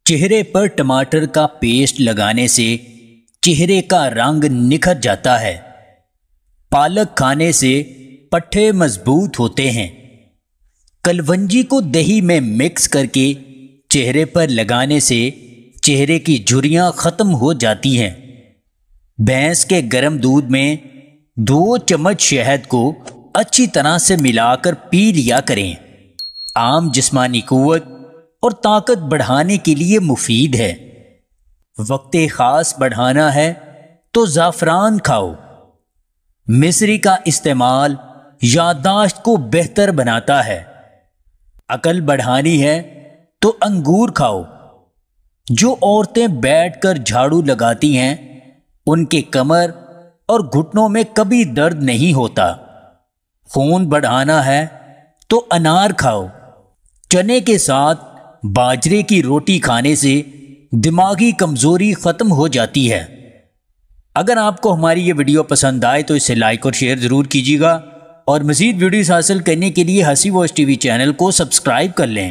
چہرے پر ٹماٹر کا پیسٹ لگانے سے چہرے کا رنگ نکھر جاتا ہے۔ پالک کھانے سے پٹھے مضبوط ہوتے ہیں۔ کلونجی کو دہی میں مکس کر کے چہرے پر لگانے سے چہرے کی جھریاں ختم ہو جاتی ہیں۔ بھینس کے گرم دودھ میں 2 چمچ شہد کو اچھی طرح سے ملا کر پی لیا کریں۔ عام جسمانی قوت اور طاقت بڑھانے کے لیے مفید ہے۔ وقت خاص بڑھانا ہے تو زعفران کھاؤ۔ مصری کا استعمال یادداشت کو بہتر بناتا ہے۔ عقل بڑھانی ہے تو انگور کھاؤ۔ جو عورتیں بیٹھ کر جھاڑو لگاتی ہیں ان کے کمر اور گھٹنوں میں کبھی درد نہیں ہوتا۔ خون بڑھانا ہے تو انار کھاؤ۔ چنے کے ساتھ باجرے کی روٹی کھانے سے دماغی کمزوری ختم ہو جاتی ہے۔ اگر آپ کو ہماری یہ ویڈیو پسند آئے تو اسے لائک اور شیئر ضرور کیجیے گا، اور مزید ویڈیوز حاصل کرنے کے لیے ہنسی واچ ٹی وی چینل کو سبسکرائب کر لیں۔